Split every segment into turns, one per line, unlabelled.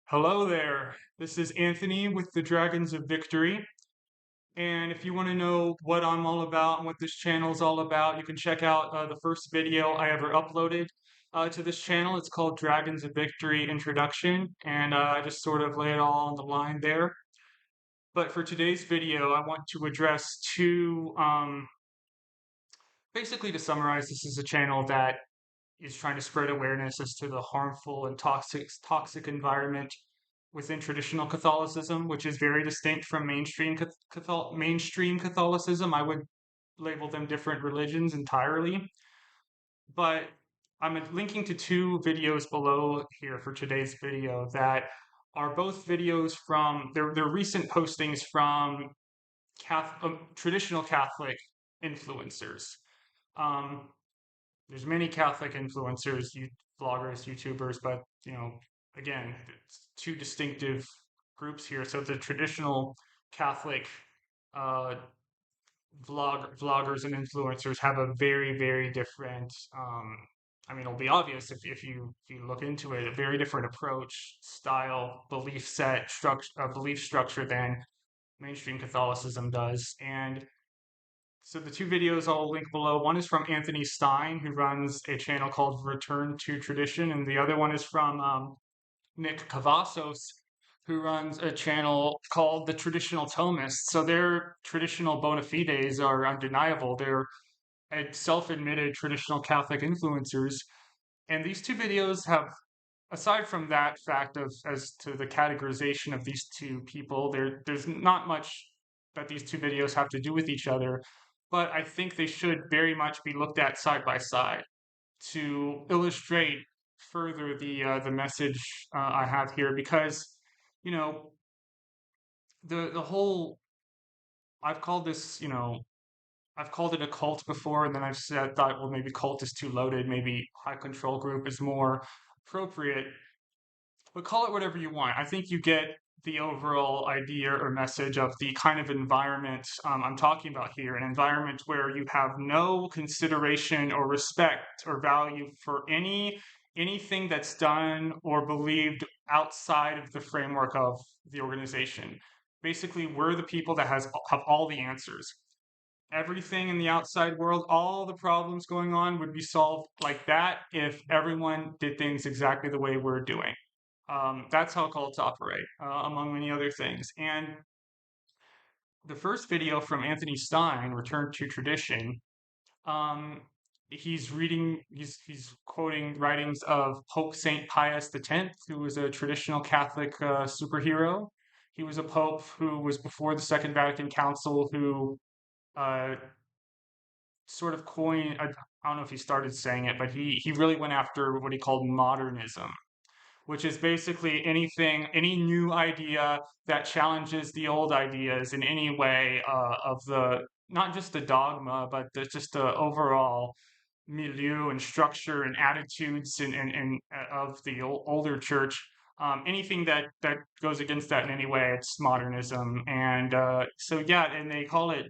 Hello there. This is Anthony with the Dragons of Victory. And if you want to know what I'm all about and what this channel is all about, you can check out the first video I ever uploaded to this channel. It's called Dragons of Victory Introduction, and I just sort of lay it all on the line there. But for today's video, I want to address basically to summarize, this is a channel that is trying to spread awareness as to the harmful and toxic environment within traditional Catholicism, which is very distinct from mainstream Catholicism. I would label them different religions entirely. But I'm linking to two videos below here for today's video that are both videos from their recent postings from traditional Catholic influencers. Um, there's many Catholic influencers, vloggers, YouTubers, but again, it's two distinctive groups here. So the traditional Catholic uh, vloggers and influencers have a very different. I mean, it'll be obvious if you look into it, a very different approach, style, belief structure than mainstream Catholicism does, and so the two videos I'll link below. One is from Anthony Stein, who runs a channel called Return to Tradition, and the other one is from Nick Cavazos, who runs a channel called the Traditional Thomist. So their traditional bona fides are undeniable. They're self-admitted traditional Catholic influencers, and these two videos have, aside from that fact of as to the categorization of these two people, there's not much that these two videos have to do with each other, but I think they should very much be looked at side by side to illustrate further the message I have here, because you know the whole I've called this I've called it a cult before, and then I've said thought, well, maybe cult is too loaded, maybe high control group is more appropriate, but call it whatever you want. I think you get the overall idea or message of the kind of environment I'm talking about here, an environment where you have no consideration or respect or value for anything that's done or believed outside of the framework of the organization. Basically, we're the people that have all the answers. Everything in the outside world, all the problems going on would be solved like that if everyone did things exactly the way we're doing. That's how cults operate, among many other things. And the first video from Anthony Stein, Return to Tradition, um, he's quoting writings of Pope Saint Pius X, who was a traditional Catholic superhero. He was a pope who was before the Second Vatican Council, who uh, sort of coined. I don't know if he started saying it, but he really went after what he called modernism, which is basically any new idea that challenges the old ideas in any way of the not just the dogma, but just the overall milieu and structure and attitudes and of the older church. Anything that goes against that in any way, it's modernism. And so yeah, and they call it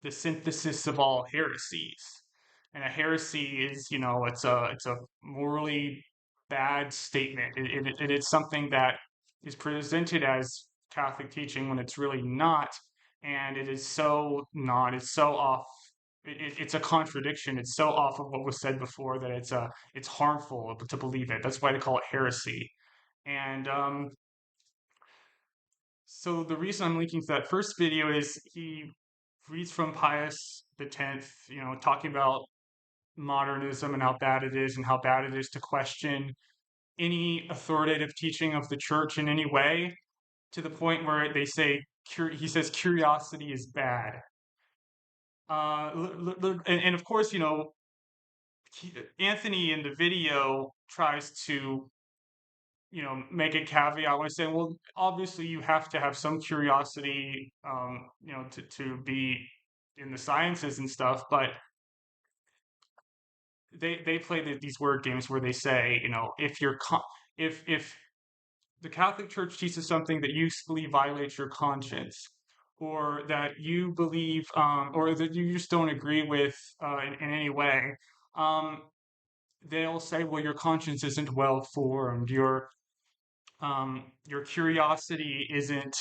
the synthesis of all heresies. And a heresy is, it's a morally bad statement. It's something that is presented as Catholic teaching when it's really not, and it is so not. It's so off. It's a contradiction. It's so off of what was said before that it's harmful to believe it. That's why they call it heresy. And so the reason I'm linking to that first video is he reads from Pius X, talking about modernism and how bad it is and how bad it is to question any authoritative teaching of the church in any way, to the point where he says curiosity is bad. And of course, Anthony in the video tries to make a caveat when saying, well, obviously you have to have some curiosity, to be in the sciences and stuff, but they play these word games where they say, if the Catholic Church teaches something that usefully violates your conscience, or that you believe, or that you just don't agree with in any way, um, they'll say, well, your conscience isn't well formed. Your curiosity isn't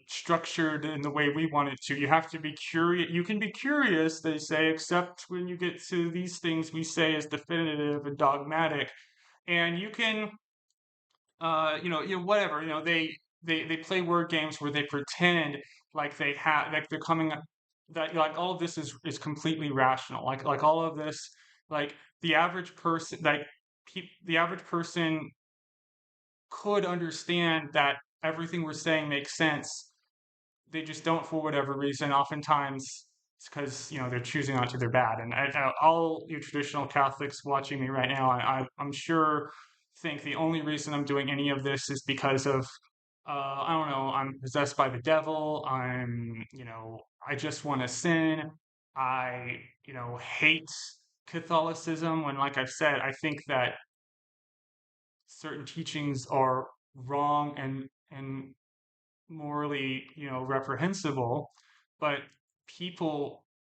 structured in the way we want it to. You have to be curious. You can be curious, they say, except when you get to these things we say is definitive and dogmatic. And you can, whatever. They play word games where they pretend like they have, like they're coming up, that like all of this is completely rational. Like all of this, like the average person, the average person could understand that everything we're saying makes sense. They just don't for whatever reason. Oftentimes, it's because they're choosing not to. They're bad. And all you traditional Catholics watching me right now, I'm sure think the only reason I'm doing any of this is because of I don't know. I'm possessed by the devil. I just want to sin. I hate Catholicism. When, like I've said, I think that certain teachings are wrong and morally, reprehensible, but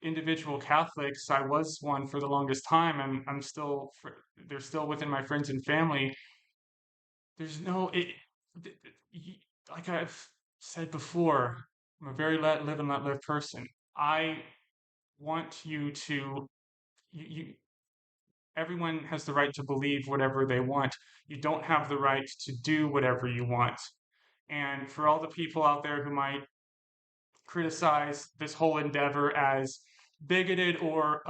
individual Catholics, I was one for the longest time, and they're still within my friends and family. There's no, th- like I've said before, I'm a very let live and let live person. I want you to, you, everyone has the right to believe whatever they want. You don't have the right to do whatever you want. And for all the people out there who might criticize this whole endeavor as bigoted or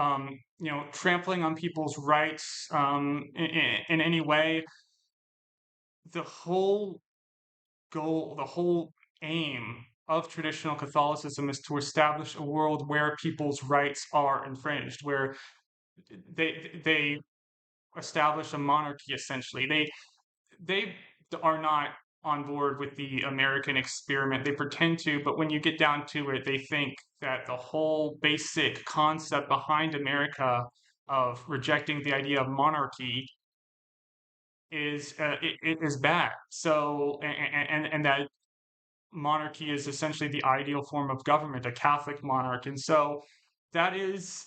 trampling on people's rights in any way, the whole goal, the whole aim of traditional Catholicism is to establish a world where people's rights are infringed, where they establish a monarchy essentially. They are not on board with the American experiment. They pretend to, but when you get down to it, they think that the whole basic concept behind America of rejecting the idea of monarchy it is bad. So and that monarchy is essentially the ideal form of government, a Catholic monarch, and so that is,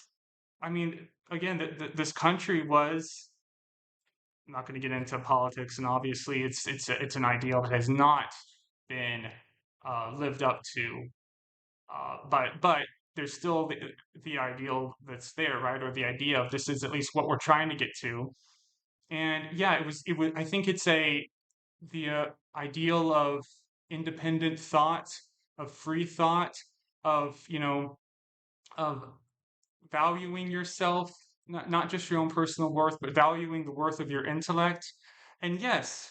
I mean, again, this country was. I'm not going to get into politics, and obviously, it's an ideal that has not been lived up to. But there's still the ideal that's there, right? Or the idea of this is at least what we're trying to get to. And yeah, it was. I think it's the ideal of independent thought, of free thought, of of valuing yourself, not just your own personal worth, but valuing the worth of your intellect. And yes,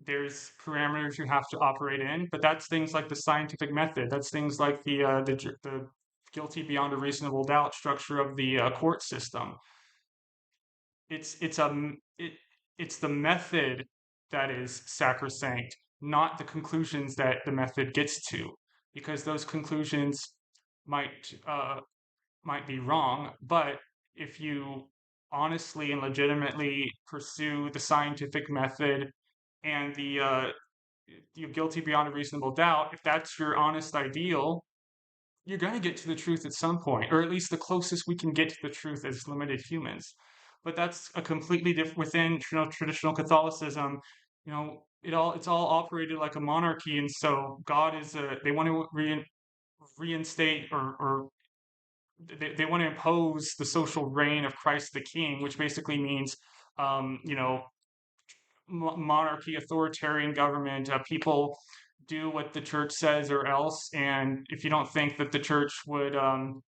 there's parameters you have to operate in, but that's things like the scientific method. That's things like the guilty beyond a reasonable doubt structure of the court system. It it's the method that is sacrosanct, not the conclusions that the method gets to, because those conclusions might might be wrong, but if you honestly and legitimately pursue the scientific method and you're guilty beyond a reasonable doubt, if that's your honest ideal, you're going to get to the truth at some point, or at least the closest we can get to the truth as limited humans. But that's a completely different within traditional Catholicism. It's all operated like a monarchy, and so God is a. They want to reinstate or they want to impose the social reign of Christ the King, which basically means, um, you know, monarchy, authoritarian government. People do what the church says, or else. And if you don't think that the church wouldn't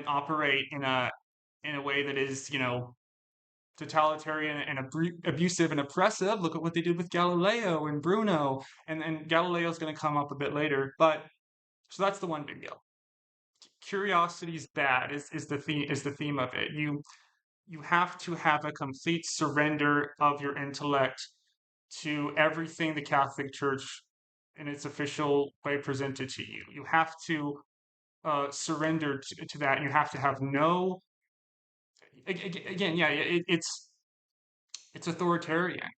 operate in a way that is, totalitarian and abusive and oppressive, look at what they did with Galileo and Bruno, and Galileo's going to come up a bit later. But so that's the one big deal. Curiosity is bad is the theme of it. You have to have a complete surrender of your intellect to everything the Catholic Church in its official way presented to you. You have to surrender to that. You have to have no again, yeah, it's authoritarian.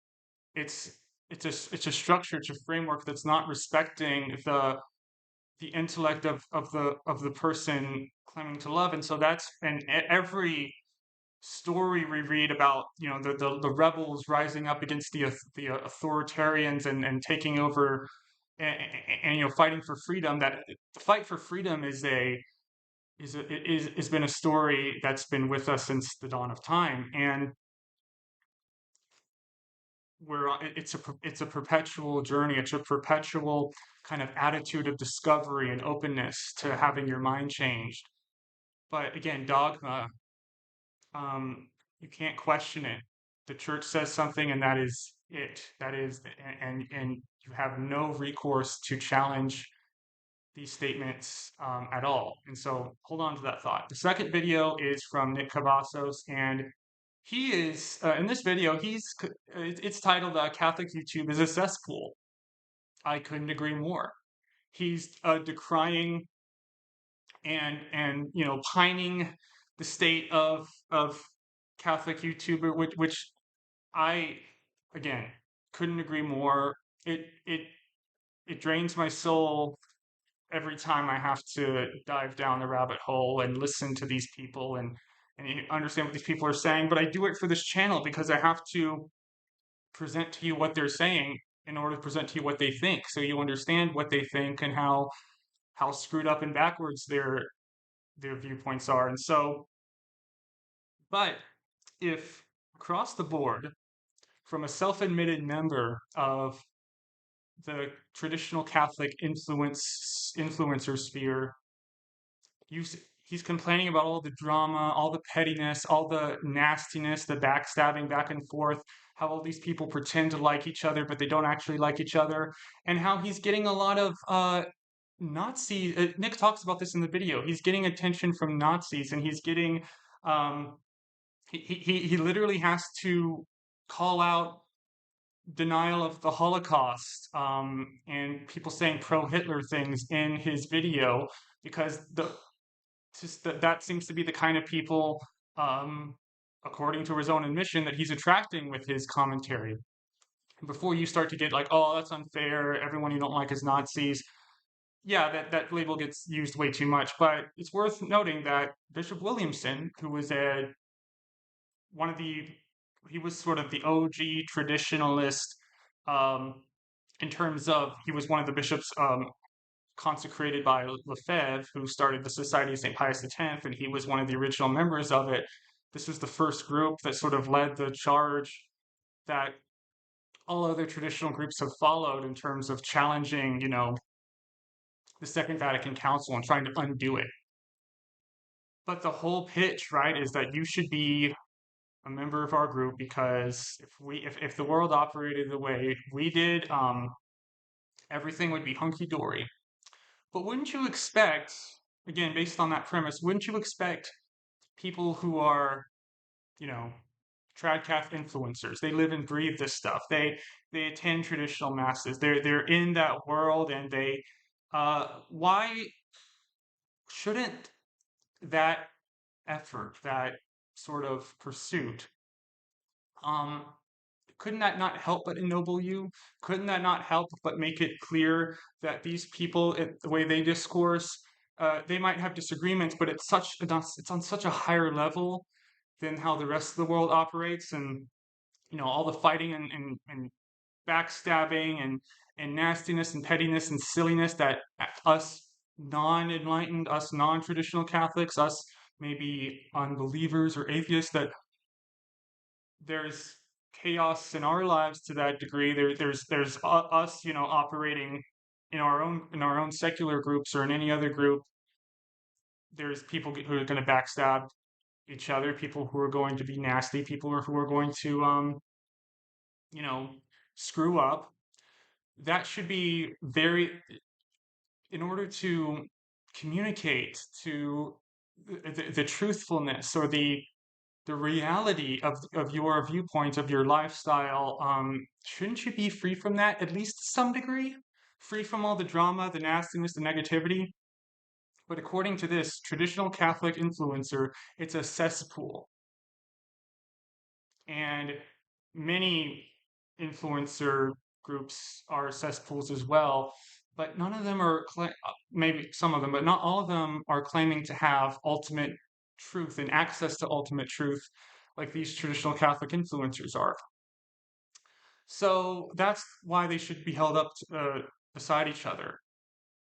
It's it's a structure, it's a framework that's not respecting the intellect of the person claiming to love, and so that's and every story we read about, the rebels rising up against the authoritarians and taking over and fighting for freedom. That the fight for freedom has been a story that's been with us since the dawn of time, and it's a perpetual journey. It's a perpetual kind of attitude of discovery and openness to having your mind changed. But again, dogma, um, you can't question it. The church says something, and that is it. That is, and you have no recourse to challenge these statements at all. And so hold on to that thought. The second video is from Nick Cavazos, and he is in this video. It's titled "Catholic YouTube is a Cesspool." I couldn't agree more. He's decrying and pining the state of Catholic YouTuber, which I again couldn't agree more. It drains my soul every time I have to dive down the rabbit hole and listen to these people and understand what these people are saying. But I do it for this channel because I have to present to you what they're saying in order to present to you what they think, so you understand what they think and how screwed up and backwards their viewpoints are. And so, but if across the board, from a self-admitted member of the traditional Catholic influencer sphere, you he's complaining about all the drama, all the pettiness, all the nastiness, the backstabbing back and forth, how all these people pretend to like each other, but they don't actually like each other, and how he's getting a lot of Nazi. Nick talks about this in the video. He's getting attention from Nazis, and he's getting um, he literally has to call out denial of the Holocaust and people saying pro-Hitler things in his video because that seems to be the kind of people, um, according to his own admission, that he's attracting with his commentary. Before you start to get like, oh, that's unfair, everyone you don't like is Nazis. Yeah, that label gets used way too much. But it's worth noting that Bishop Williamson, who was one of the he was sort of the OG traditionalist, um, in terms of he was one of the bishops consecrated by Lefebvre, who started the Society of St. Pius X, and he was one of the original members of it. This was the first group that sort of led the charge that all other traditional groups have followed in terms of challenging, the Second Vatican Council and trying to undo it. But the whole pitch, right, is that you should be a member of our group because if the world operated the way we did, everything would be hunky dory. But wouldn't you expect, again, based on that premise, wouldn't you expect people who are, you know, tradcath influencers? They live and breathe this stuff. They attend traditional masses. They're in that world, and why shouldn't that effort, that sort of pursuit, um, couldn't that not help but ennoble you? Couldn't that not help but make it clear that these people, the way they discourse, they might have disagreements, but it's on such a higher level than how the rest of the world operates, and all the fighting and backstabbing and nastiness and pettiness and silliness that us non-enlightened, us non-traditional Catholics, us maybe unbelievers or atheists, that there's chaos in our lives to that degree. There's us, operating in our own secular groups or in any other group. There's people who are going to backstab each other, people who are going to be nasty, people who are going to you know screw up. That should be very, in order to communicate to the truthfulness or the reality of your viewpoint, of your lifestyle. Shouldn't you be free from that, at least to some degree? Free from all the drama, the nastiness, the negativity? But according to this traditional Catholic influencer, it's a cesspool. And many influencer groups are cesspools as well, but none of them are, maybe some of them, but not all of them are claiming to have ultimate truth and access to ultimate truth. like these traditional Catholic influencers are. So that's why they should be held up beside each other.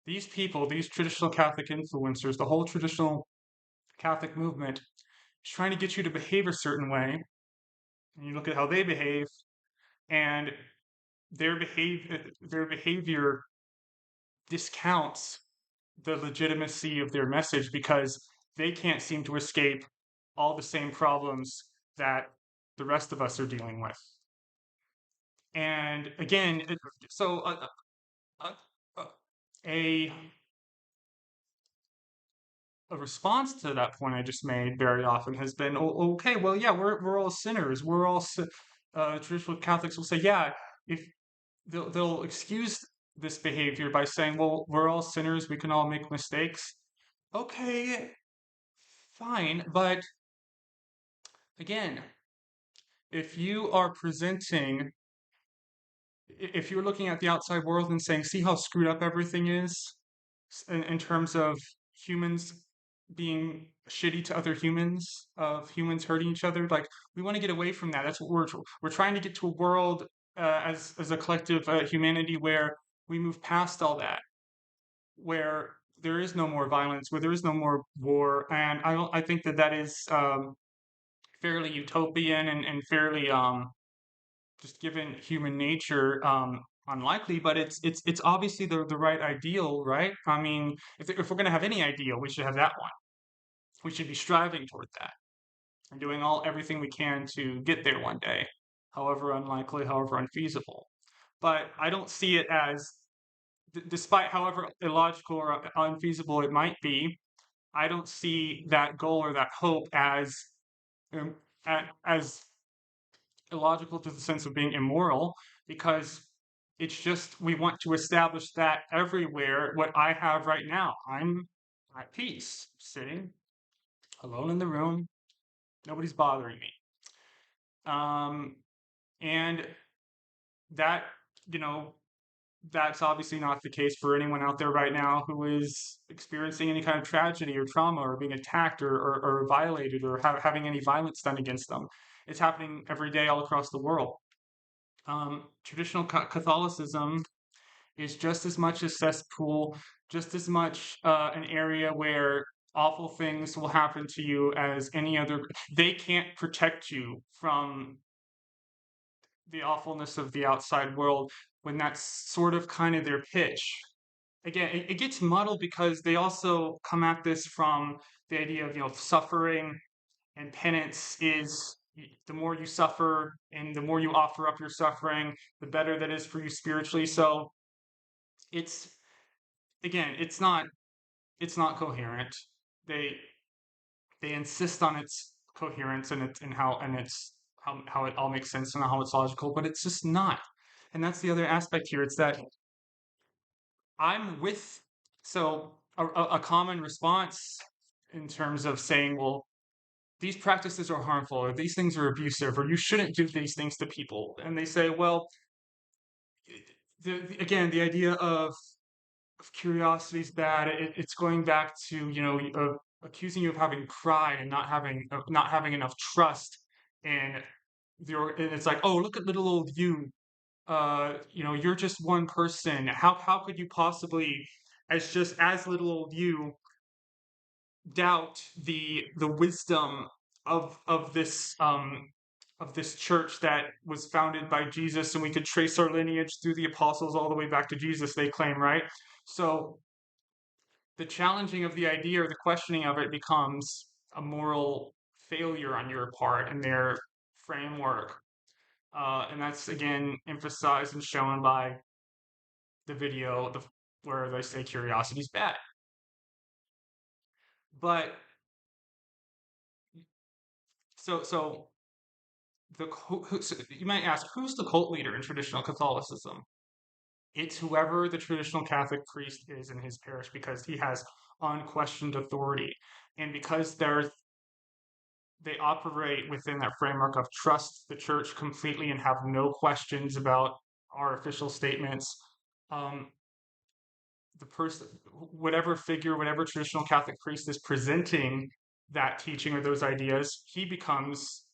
These people, these traditional Catholic influencers, the whole traditional Catholic movement is trying to get you to behave a certain way, and you look at how they behave, and their behavior discounts the legitimacy of their message because they can't seem to escape all the same problems that the rest of us are dealing with. And again, so uh, uh, a a response to that point I just made very often has been, "Oh, okay, well, yeah, we're all sinners. We're all traditional Catholics will say, yeah, if they'll excuse this behavior by saying, well, we're all sinners. We can all make mistakes. Okay, fine, but again, if you are presenting, if you're looking at the outside world and saying, see how screwed up everything is in terms of humans being shitty to other humans, of humans hurting each other, like we want to get away from that. That's what we're trying to get to a world as a collective humanity where we move past all that, where there is no more violence, where there is no more war, and I think that that is fairly utopian and fairly just given human nature, unlikely, but it's obviously the right ideal, right? I mean, if we're gonna have any ideal, we should have that one. We should be striving toward that and doing everything we can to get there one day, however unlikely, however unfeasible. But I don't see it as, despite however illogical or unfeasible it might be, I don't see that goal or that hope um, as illogical to the sense of being immoral, because it's just we want to establish that everywhere. What I have right now, I'm at peace, sitting alone in the room, nobody's bothering me. Um, and that, you know, that's obviously not the case for anyone out there right now who is experiencing any kind of tragedy or trauma or being attacked or violated or having any violence done against them. It's happening every day all across the world. Traditional Catholicism is just as much a cesspool, just as much an area where awful things will happen to you as any other. They can't protect you from the awfulness of the outside world when that's sort of kind of their pitch. Again, it gets muddled because they also come at this from the idea of, suffering and penance is the more you suffer and the more you offer up your suffering, the better that is for you spiritually. So it's, again, it's not coherent. They they insist on its coherence and its and how and its how it all makes sense and how it's logical, but it's just not. And that's the other aspect here. It's that I'm with, so a common response in terms of saying, well, these practices are harmful or these things are abusive or you shouldn't do these things to people. And they say, well, again, the idea of curiosity is bad. It's going back to, accusing you of having pride and not having enough trust in and it's like, oh, look at little old you. You're just one person. How could you possibly, as little old you, doubt the wisdom of this church that was founded by Jesus, and we could trace our lineage through the apostles all the way back to Jesus, they claim, right? So the challenging of the idea or the questioning of it becomes a moral failure on your part in their framework. And that's again emphasized and shown by the video where they say curiosity is bad. But so so you might ask, who's the cult leader in traditional Catholicism? It's whoever the traditional Catholic priest is in his parish because he has unquestioned authority. And because they operate within that framework of trust the church completely and have no questions about our official statements. Um, the person, whatever figure, whatever traditional Catholic priest is presenting that teaching or those ideas, he becomes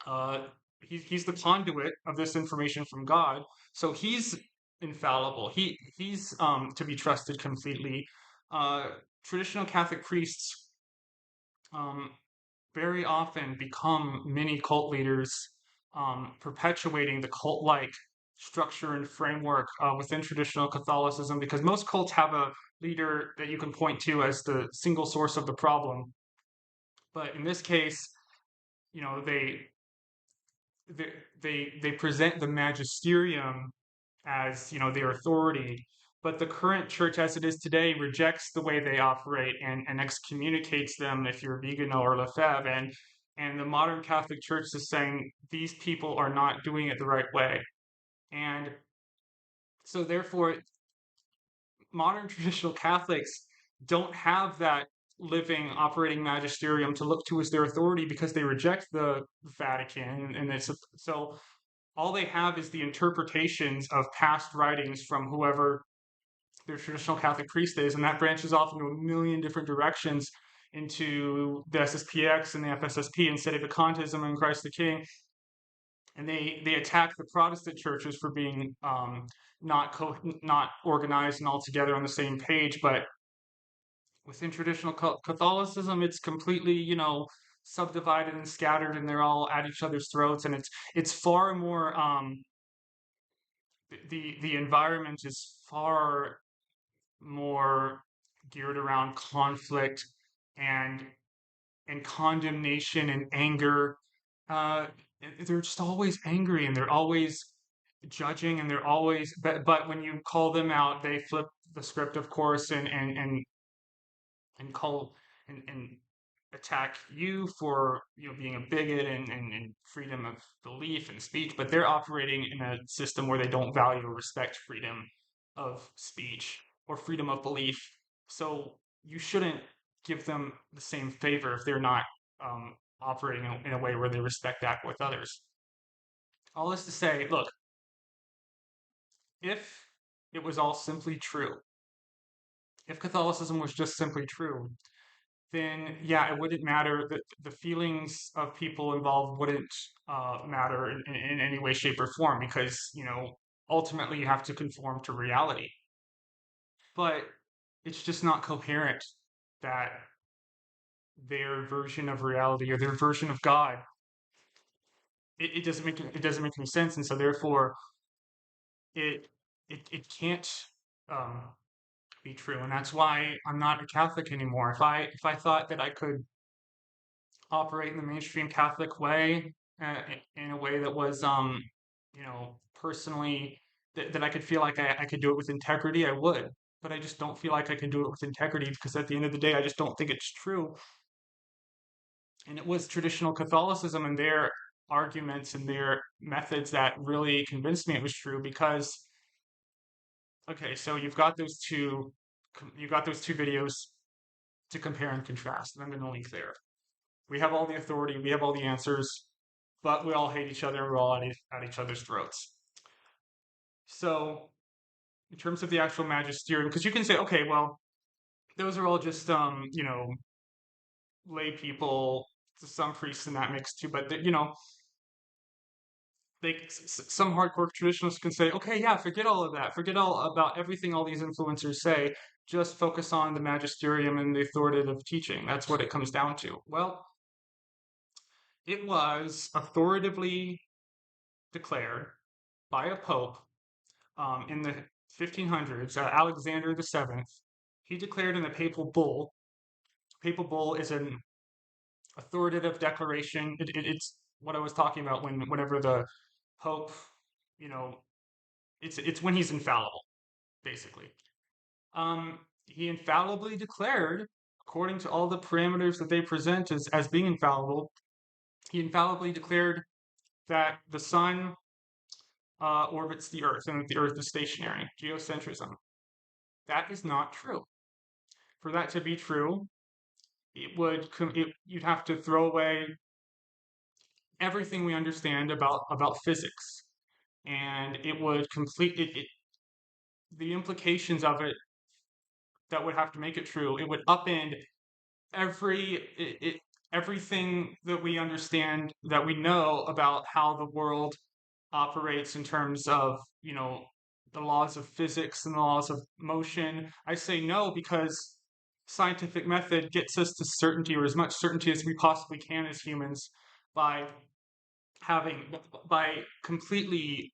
Uh, he's the conduit of this information from God, so he's infallible. He's to be trusted completely. Traditional Catholic priests um, very often become mini cult leaders, perpetuating the cult-like structure and framework within traditional Catholicism, because most cults have a leader that you can point to as the single source of the problem. But in this case, you know, they they present the magisterium as, their authority, but the current church as it is today rejects the way they operate and excommunicates them if you're vegan or Lefebvre, and the modern Catholic Church is saying these people are not doing it the right way, and so therefore modern traditional Catholics don't have that living operating magisterium to look to as their authority because they reject the Vatican, and it's so all they have is the interpretations of past writings from whoever their traditional Catholic priest is, and that branches off into a million different directions into the SSPX and the FSSP instead of the Contism and Christ the King. And they attack the Protestant churches for being not organized and all together on the same page. But within traditional Catholicism, it's completely subdivided and scattered, and they're all at each other's throats. And it's far more the environment is far more geared around conflict and condemnation and anger. Uh, they're just always angry and they're always judging and they're always but when you call them out, they flip the script, of course, and call and attack you for being a bigot and freedom of belief and speech, but they're operating in a system where they don't value or respect freedom of speech or freedom of belief. So you shouldn't give them the same favor if they're not operating in a way where they respect that with others. All this to say, look, if it was all simply true, if Catholicism was just simply true, then yeah, it wouldn't matter. The feelings of people involved wouldn't matter in any way, shape, or form because, ultimately you have to conform to reality. But it's just not coherent that their version of reality or their version of God, it doesn't make any sense. And so therefore it it can't um, be true. And that's why I'm not a Catholic anymore. If I thought that I could operate in the mainstream Catholic way, in a way that was, personally, that I could feel like I could do it with integrity, I would. But I just don't feel like I can do it with integrity because at the end of the day, I just don't think it's true. And it was traditional Catholicism and their arguments and their methods that really convinced me it was true because, okay, so you've got those two videos to compare and contrast, and I'm going to link there. We have all the authority, we have all the answers, but we all hate each other and we're all at each other's throats. So, in terms of the actual magisterium, because you can say, okay, well, those are all just, lay people, some priests in that mix too, but, some hardcore traditionalists can say, okay, yeah, forget all of that, forget all about everything all these influencers say, just focus on the magisterium and the authoritative teaching. That's what it comes down to. Well, it was authoritatively declared by a pope in the 1500s, Alexander the Seventh. He declared in the papal bull. Papal bull is an authoritative declaration. It's what I was talking about whenever the pope, you know, it's when he's infallible, basically. He infallibly declared, according to all the parameters that they present as being infallible, he infallibly declared that the sun orbits the Earth and that the Earth is stationary, geocentrism. That is not true. For that to be true, you'd have to throw away everything we understand about physics, and it would complete the implications of it that would have to make it true. It would upend every everything that we understand, that we know about how the world operates in terms of, the laws of physics and the laws of motion. I say no because scientific method gets us to certainty, or as much certainty as we possibly can as humans, by having by completely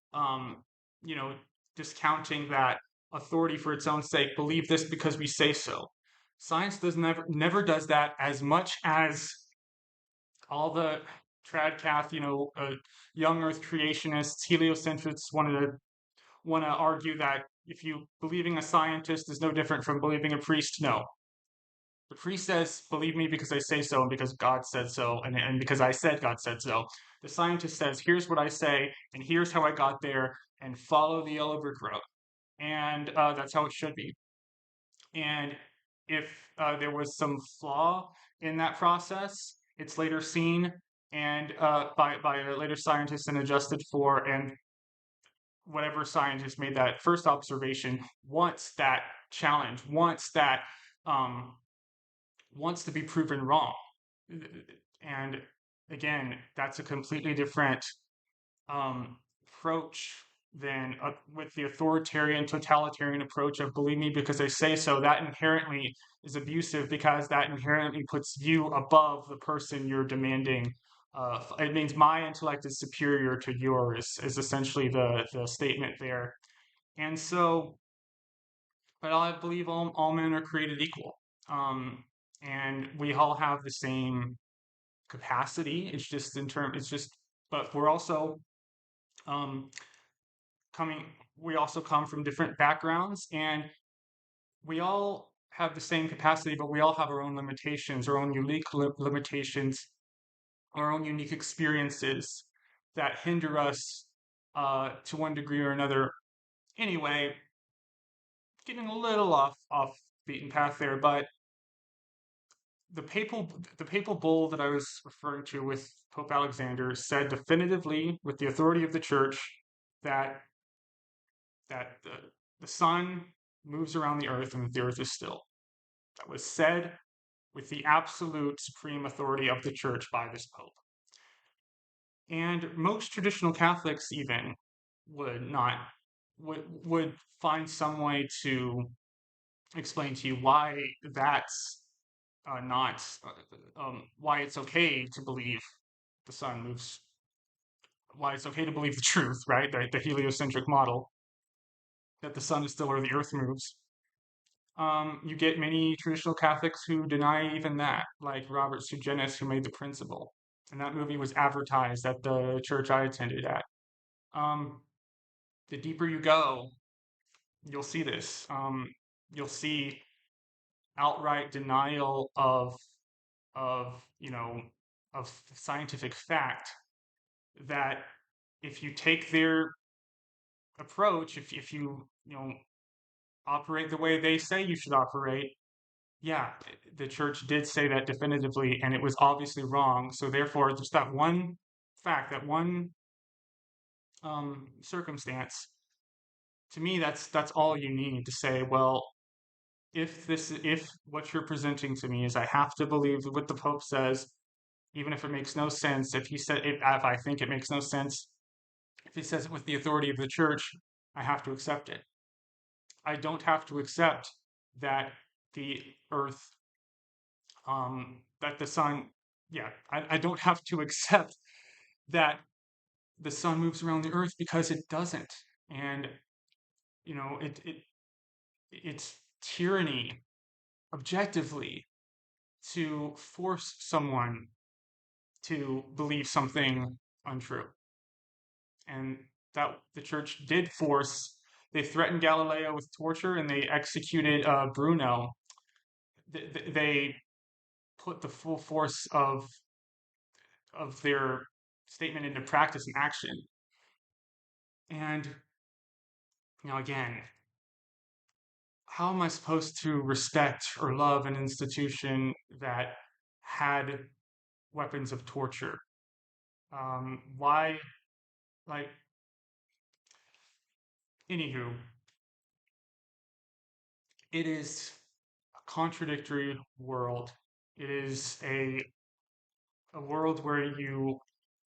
you know discounting that authority for its own sake. Believe this because we say so. Science does never does that, as much as all the tradcath, young Earth creationists, heliocentrists want to argue that if you believing a scientist is no different from believing a priest. No, the priest says, "Believe me because I say so, and because God said so, and because I said God said so." The scientist says, "Here's what I say, and here's how I got there, and follow the yellow brick road." And that's how it should be. And if there was some flaw in that process, it's later seen and by a later scientist and adjusted for, and whatever scientist made that first observation wants that challenge, um, wants to be proven wrong. And again, that's a completely different approach than with the authoritarian, totalitarian approach of "believe me because I say so." That inherently is abusive, because that inherently puts you above the person you're demanding. It means my intellect is superior to yours, is essentially the statement there. And so, but I believe all men are created equal. Um, and we all have the same capacity. It's just, but we're also um, coming, we also come from different backgrounds, and we all have the same capacity, but we all have our own limitations, our own unique limitations, our own unique experiences that hinder us to one degree or another. Anyway, getting a little off beaten path there, but the papal the papal bull that I was referring to with Pope Alexander said definitively, with the authority of the Church, that the sun moves around the earth and that the earth is still. That was said with the absolute supreme authority of the Church by this Pope. And most traditional Catholics even would not would find some way to explain to you why that's not why it's okay to believe the sun moves, why it's okay to believe the truth, right? The heliocentric model, that the sun is still where the earth moves. You get many traditional Catholics who deny even that, like Robert Sugenis, who made The Principle. And that movie was advertised at the church I attended at. Um, the deeper you go, you'll see this. You'll see outright denial of of scientific fact, that if you take their approach, if you operate the way they say you should operate, yeah, the church did say that definitively, and it was obviously wrong. So therefore, just that one fact, that one circumstance, to me, that's all you need to say, well, if what you're presenting to me is I have to believe what the Pope says, even if it makes no sense, if I think it makes no sense, if he says it with the authority of the church, I have to accept it. I don't have to accept that the earth, that the sun, yeah, I don't have to accept that the sun moves around the earth, because it doesn't. And, it's tyranny, objectively, to force someone to believe something untrue. And that the church did force, they threatened Galileo with torture, and they executed Bruno. They put the full force of their statement into practice and action. And again, how am I supposed to respect or love an institution that had weapons of torture? Why, like, anywho, it is a contradictory world. It is a a world where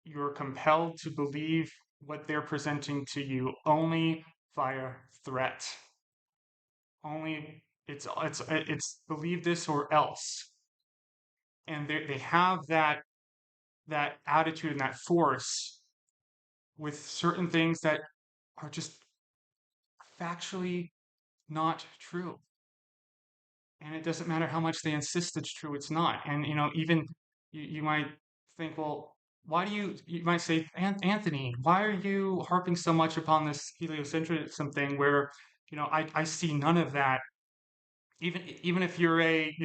you're compelled to believe what they're presenting to you only via threat. Only it's believe this or else. And they have that attitude and that force with certain things that are just factually not true. And it doesn't matter how much they insist it's true, it's not. And even you might think, well, why do you might say, Anthony, why are you harping so much upon this heliocentrism thing where I see none of that. Even if you're a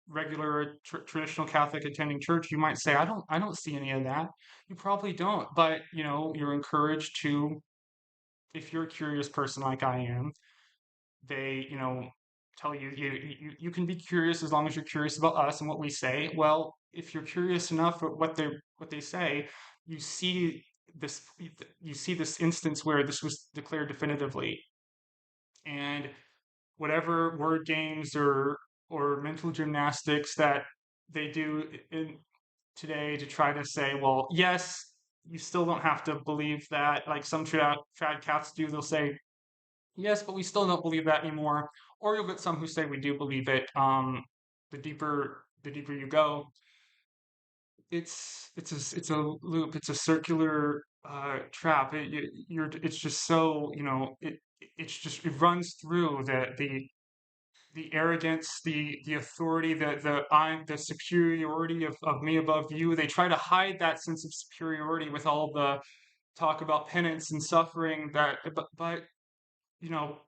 regular traditional Catholic attending church, you might say, I don't see any of that. You probably don't, but you're encouraged to, if you're a curious person like I am, they tell you can be curious as long as you're curious about us and what we say. Well, if you're curious enough at what they say, you see this you see this instance where this was declared definitively, and whatever word games or mental gymnastics that they do in today to try to say, well, yes, you still don't have to believe that. Like some trad cats do, they'll say, yes, but we still don't believe that anymore. Or you'll get some who say we do believe it. The deeper you go, it's a loop. It's a circular trap. It's just so it runs through the arrogance, the authority, the superiority of me above you. They try to hide that sense of superiority with all the talk about penance and suffering. But you know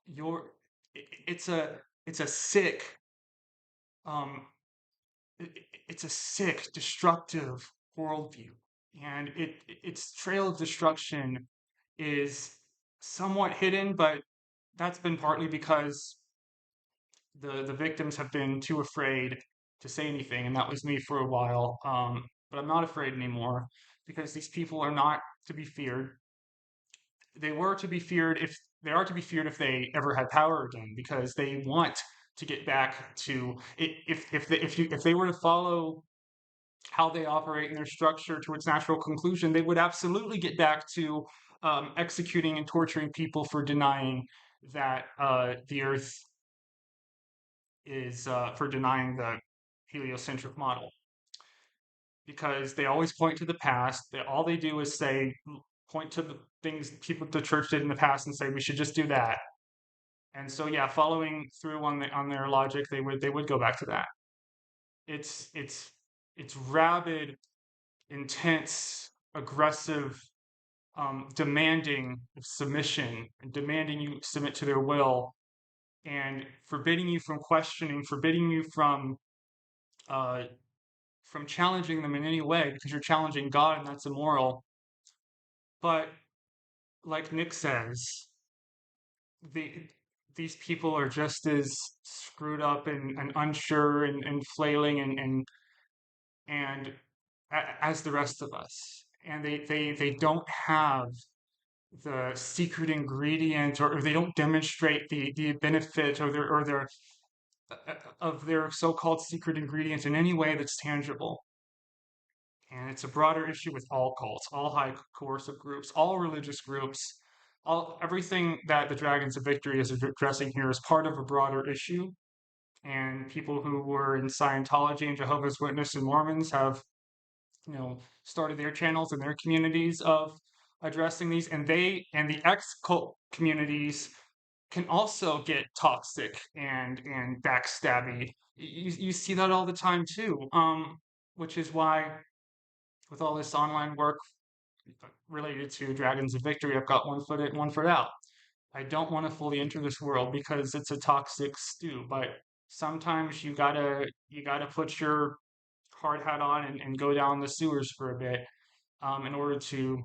you're it's a sick um it's a sick destructive worldview, and its trail of destruction is somewhat hidden, but that's been partly because the victims have been too afraid to say anything, and that was me for a while. But I'm not afraid anymore because these people are not to be feared. They were to be feared if they are to be feared if they ever had power again, because they want to get back to if they were to follow how they operate in their structure to its natural conclusion, they would absolutely get back to executing and torturing people for denying that the Earth is for denying the heliocentric model, because they always point to the past. All they do is say, point to the things people the church did in the past and say we should just do that. And so yeah, following through on their logic, they would go back to that. It's rabid, intense, aggressive, demanding of submission, and demanding you submit to their will, and forbidding you from questioning, forbidding you uh, from challenging them in any way because you're challenging God and that's immoral. But like Nick says, the these people are just as screwed up and unsure and flailing and as the rest of us. And they don't have the secret ingredient, or they don't demonstrate the benefit or their of their so-called secret ingredient in any way that's tangible. And it's a broader issue with all cults, all high coercive groups, all religious groups, all everything that the Dragons of Victory is addressing here is part of a broader issue. And people who were in Scientology and Jehovah's Witness and Mormons have, started their channels and their communities of addressing these. And the ex-cult communities can also get toxic and backstabby. You see that all the time too. Which is why with all this online work related to Dragons of Victory, I've got one foot in, one foot out. I don't want to fully enter this world because it's a toxic stew, but sometimes you gotta put your hard hat on and go down the sewers for a bit in order to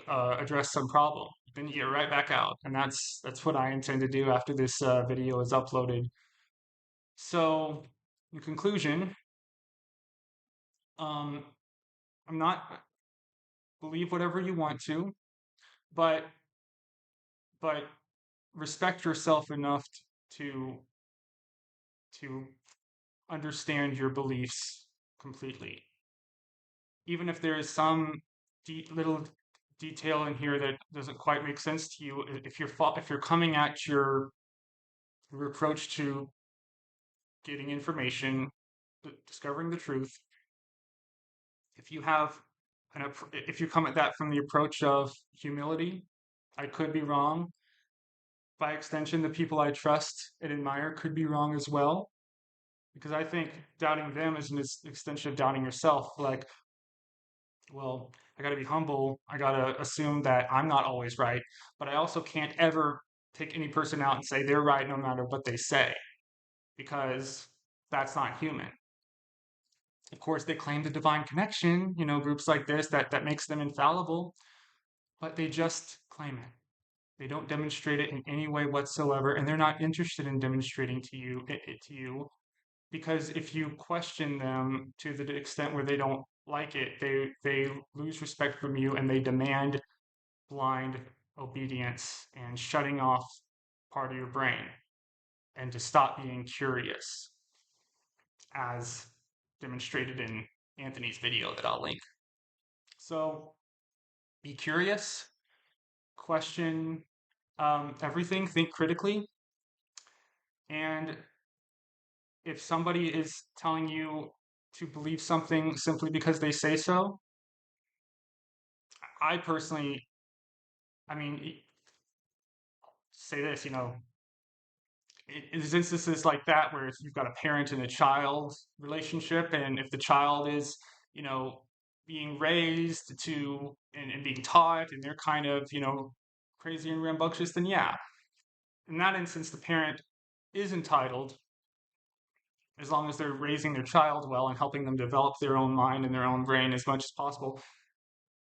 address some problem. Then you get right back out, and that's what I intend to do after this video is uploaded. So, in conclusion, um, I'm not believe whatever you want to, but but respect yourself enough to to understand your beliefs completely. Even if there is some little detail in here that doesn't quite make sense to you, if you're coming at your approach to getting information, discovering the truth, if you have if you come at that from the approach of humility, I could be wrong. By extension, the people I trust and admire could be wrong as well. Because I think doubting them is an extension of doubting yourself. Like, well, I got to be humble. I got to assume that I'm not always right, but I also can't ever take any person out and say they're right no matter what they say, because that's not human. Of course, they claim the divine connection, groups like this that makes them infallible, but they just claim it. They don't demonstrate it in any way whatsoever, and they're not interested in demonstrating it to you, because if you question them to the extent where they don't like it, they lose respect from you and they demand blind obedience and shutting off part of your brain and to stop being curious, as demonstrated in Anthony's video that I'll link. So be curious, question everything, think critically, and if somebody is telling you to believe something simply because they say so, I personally, I mean, say this, there's instances like that where you've got a parent and a child relationship, and if the child is, being raised to and being taught, and they're kind of, crazy and rambunctious, then yeah, in that instance, the parent is entitled, as long as they're raising their child well and helping them develop their own mind and their own brain as much as possible.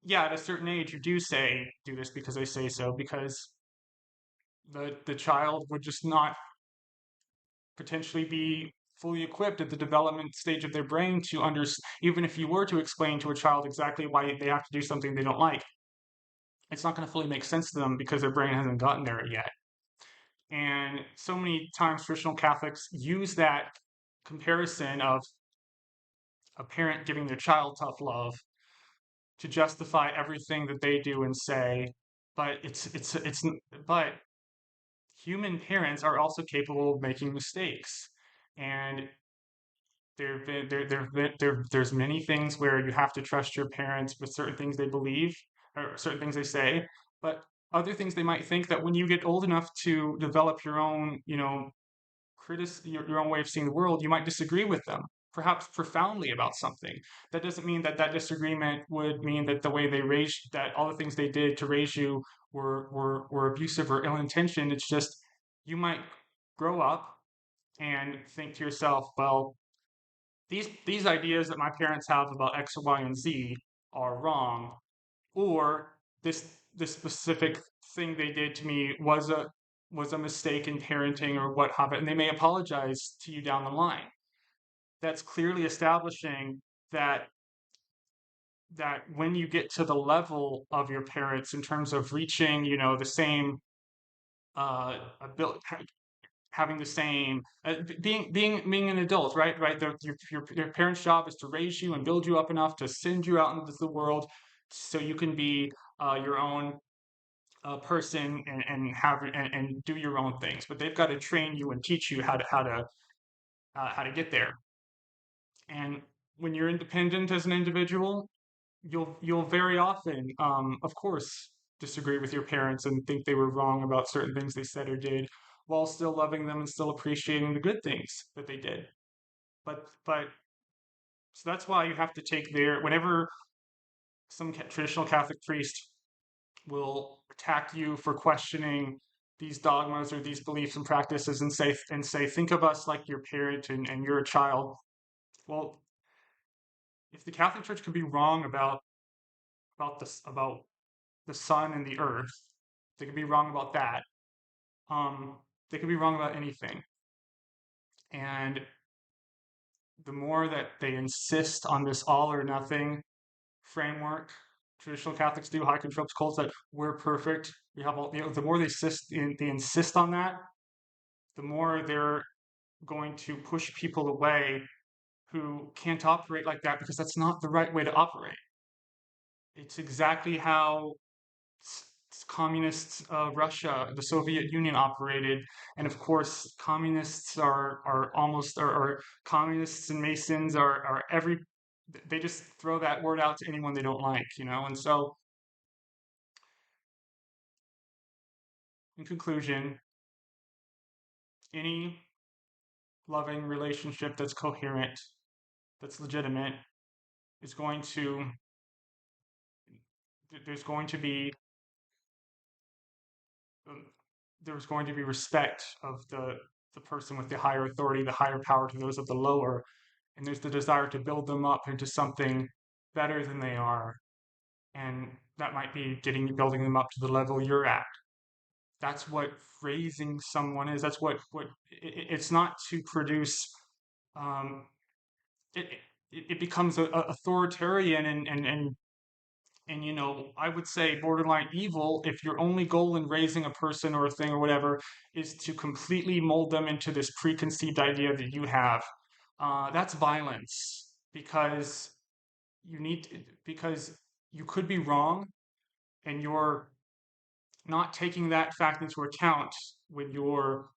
Yeah, at a certain age, you do this because they say so, because the child would just not potentially be fully equipped at the development stage of their brain to understand. Even if you were to explain to a child exactly why they have to do something they don't like, it's not going to fully make sense to them because their brain hasn't gotten there yet. And so many times traditional Catholics use that comparison of a parent giving their child tough love to justify everything that they do and say, but but human parents are also capable of making mistakes, and there's many things where you have to trust your parents with certain things they believe or certain things they say, but other things they might think that when you get old enough to develop your own, your own way of seeing the world, you might disagree with them, perhaps profoundly about something. That doesn't mean that that disagreement would mean that the way they raised, that all the things they did to raise you were abusive or ill-intentioned. It's just you might grow up and think to yourself, well, these ideas that my parents have about X, Y, and Z are wrong, or this specific thing they did to me was a mistake in parenting or what have it, and they may apologize to you down the line. That's clearly establishing that when you get to the level of your parents in terms of reaching, the same ability, having the same being an adult, right? Right. Your parents' job is to raise you and build you up enough to send you out into the world, so you can be your own person and do your own things. But they've got to train you and teach you how to get there. And when you're independent as an individual, you'll very often, of course, disagree with your parents and think they were wrong about certain things they said or did, while still loving them and still appreciating the good things that they did. But so that's why you have to take whenever some traditional Catholic priest will attack you for questioning these dogmas or these beliefs and practices, and say think of us like your parent, and you're a child. Well, if the Catholic Church could be wrong about the sun and the earth, they could be wrong about that. They could be wrong about anything. And the more that they insist on this all or nothing framework, traditional Catholics do, high control cults, that we're perfect. We have all, the more they insist on that, the more they're going to push people away who can't operate like that because that's not the right way to operate. It's exactly how communist Russia, the Soviet Union operated, and of course, communists are almost or communists and Masons are every. They just throw that word out to anyone they don't like, And so, in conclusion, any loving relationship that's coherent, that's legitimate, is going to there's going to be um, there's going to be respect of the person with the higher authority, the higher power to those of the lower, and there's the desire to build them up into something better than they are, and that might be building them up to the level you're at. That's what raising someone is. That's what it's not to produce. Um, it, it becomes authoritarian and I would say borderline evil if your only goal in raising a person or a thing or whatever is to completely mold them into this preconceived idea that you have. That's violence because because you could be wrong and you're not taking that fact into account when you're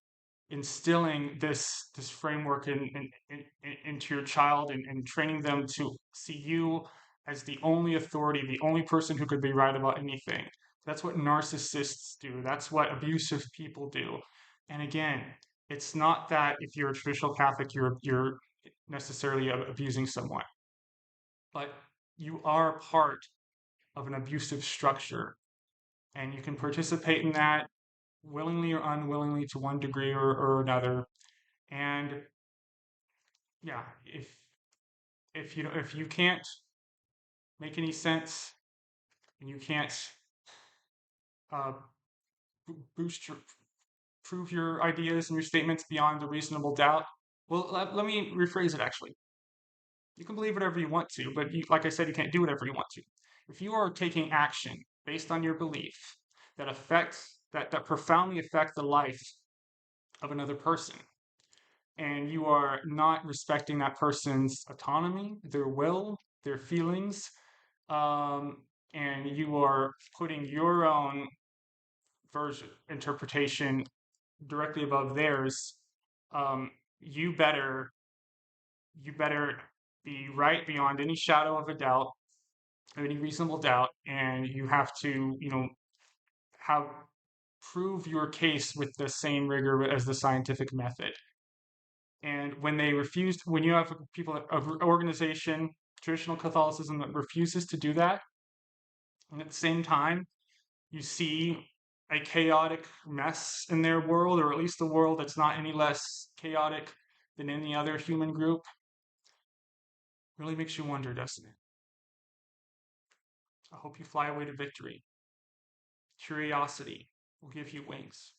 instilling this framework into your child and training them to see you as the only authority, the only person who could be right about anything. That's what narcissists do. That's what abusive people do. And again, it's not that if you're a traditional Catholic, you're necessarily abusing someone, but you are part of an abusive structure, and you can participate in that willingly or unwillingly to one degree or another. And yeah, if you can't make any sense and you can't uh, boost your prove your ideas and your statements beyond a reasonable doubt, well, let me rephrase it. Actually, you can believe whatever you want to, but like I said, you can't do whatever you want to. If you are taking action based on your belief that profoundly affect the life of another person, and you are not respecting that person's autonomy, their will, their feelings, um, and you are putting your own version interpretation directly above theirs, um, you better you better be right beyond any shadow of a doubt, any reasonable doubt, and you have to, have prove your case with the same rigor as the scientific method. And when you have people, an organization, traditional Catholicism that refuses to do that, and at the same time, you see a chaotic mess in their world, or at least a world that's not any less chaotic than any other human group, really makes you wonder, doesn't it? I hope you fly away to victory. Curiosity will give you wings.